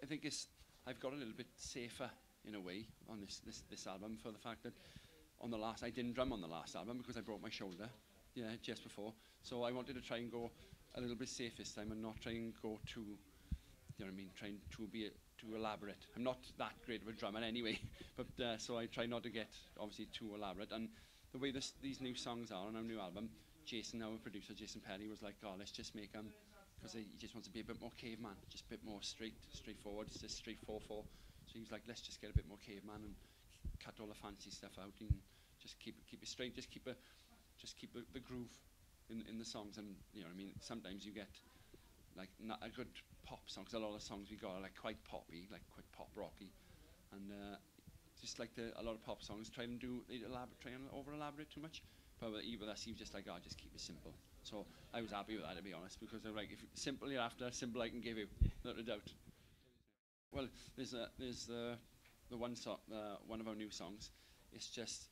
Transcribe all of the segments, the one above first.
I think I've got a little bit safer in a way on this album, for the fact that on the last, I didn't drum on the last album because I broke my shoulder, yeah, just before. So I wanted to try and go a little bit safe this time and not try and go too, you know what I mean, trying to be too elaborate. I'm not that great of a drummer anyway, but so I try not to get obviously too elaborate. And the way these new songs are on our new album, Jason, our producer, Jason Perry, was like, oh, let's just make them, because he just wants to be a bit more caveman, just a bit more straightforward, it's just straight 4/4. So he was like, let's just get a bit more caveman and cut all the fancy stuff out and just keep it straight, just keep the groove in the songs. And you know what I mean, sometimes you get like not a good pop song, 'cause a lot of the songs we got are like quite poppy, like quite pop rocky, and just like a lot of pop songs try and over elaborate too much. But with us, he was just like, oh, just keep it simple. So I was happy with that, to be honest, because they're like, if simple you're after, simple I can give you, not a doubt. Well, there's the one song, one of our new songs. It's just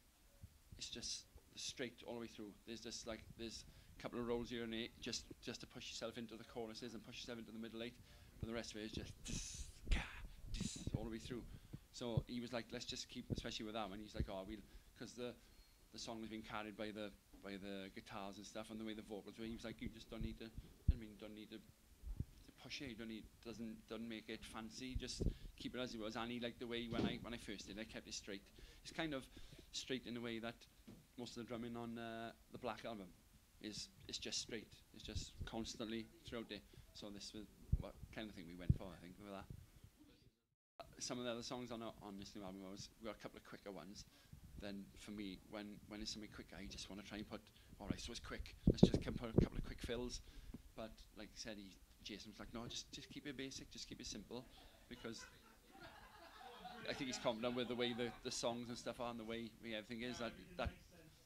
straight all the way through. There's a couple of rolls here and there, just to push yourself into the choruses and push yourself into the middle eight. But the rest of it is just all the way through. So he was like, let's just keep, especially with that one. He's like, oh, because the song was being carried by the guitars and stuff, and the way the vocals were. He was like, you just don't need to. Don't need to push it. Doesn't make it fancy. Just keep it as it was. And he liked the way when I first did, I kept it straight. It's kind of straight in a way that most of the drumming on the Black album is just straight. It's just constantly throughout it. So this was what kind of thing we went for, I think, with that. Some of the other songs on this new album we got a couple of quicker ones. Then for me, when it's something quicker, I just want to try and put, all right, so it's quick. Let's just put a couple of quick fills. But like I said, Jason was like, no, just keep it basic, just keep it simple, because I think he's confident with the way the songs and stuff are, and the way everything is, that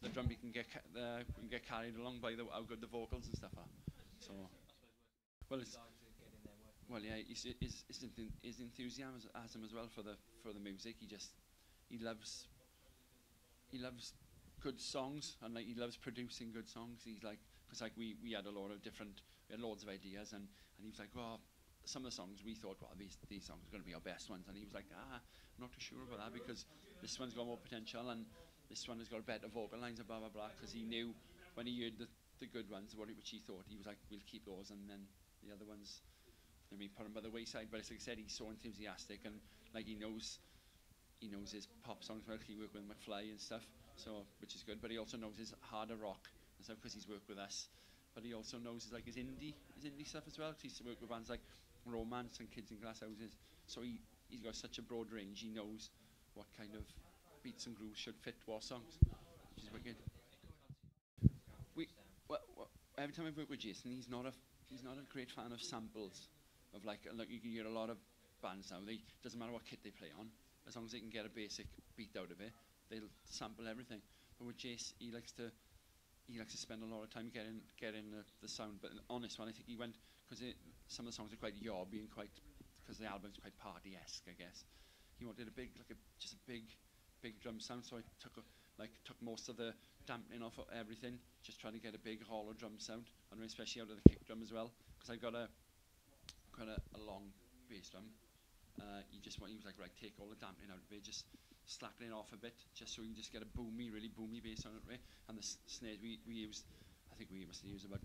the drum beat can get carried along by how good the vocals and stuff are. So, yeah, his enthusiasm as well for the music. He loves good songs, and like he loves producing good songs. He's like, because like we had loads of ideas, and he was like, well, some of the songs we thought, well, these songs are going to be our best ones, and he was like, I'm not too sure about that, because this one's got more potential, and this one has got better vocal lines and blah blah blah. Because he knew when he heard the good ones, which he thought, he was like, we'll keep those, and then the other ones, I mean, put them by the wayside. But as I said, he's so enthusiastic, and like he knows his pop songs well. He worked with McFly and stuff, so which is good. But he also knows his harder rock and stuff, because he's worked with us. But he also knows his indie stuff as well, because he's worked with bands like Romance and Kids in Glass Houses. So he's got such a broad range. He knows what kind of beats and grooves should fit to our songs, which is wicked. Every time I've worked with Jason, he's not a great fan of samples. Of like you can hear a lot of bands now. Doesn't matter what kit they play on, as long as they can get a basic beat out of it, they'll sample everything. But with Jace, he likes to spend a lot of time getting the sound. But on this one, I think he went, because some of the songs are quite yobby and because the album's quite party-esque, I guess. He wanted just a big drum sound. So I took most of the dampening off of everything, just trying to get a big hollow drum sound, and especially out of the kick drum as well, because I've got a long bass drum. He was like, right, take all the dampening out of it, just slacken it off a bit, just so you can just get a really boomy bass on it. And the snares we used, I think we must have used about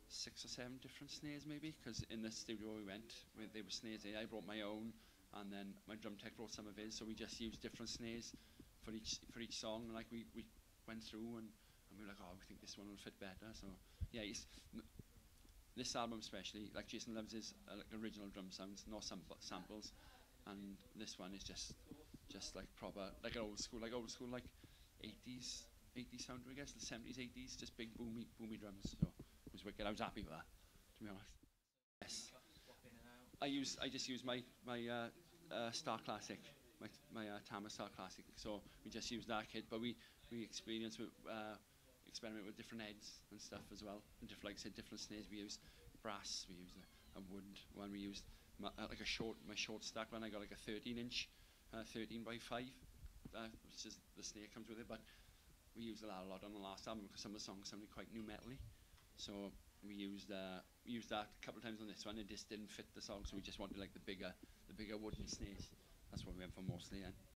6 or 7 different snares maybe, because in the studio we went, there were snares there. I brought my own, and then my drum tech brought some of his, so we just used different snares for each song. And like we went through and we were like, oh, we think this one will fit better. So yeah, this album especially, like Jason loves his original drum sounds, no samples, and this one is just like proper, like old school, like 80s sound, I guess, the 70s, 80s, just big boomy drums. So it was wicked. I was happy with that, to be honest. Yes, I just used my Star Classic, my Tama Star Classic. So we just used that kit, but we experiment with different heads and stuff as well, and like I said, different snares. We used brass, we used a wood one, we used my short stack one. I got like a 13-inch 13 by 5, which is the snare comes with it. But we used that a lot on the last album, because some of the songs sounded quite new metal-y. So We used that a couple of times on this one. It just didn't fit the song, so we just wanted like the bigger wooden snares. That's what we went for mostly. Yeah.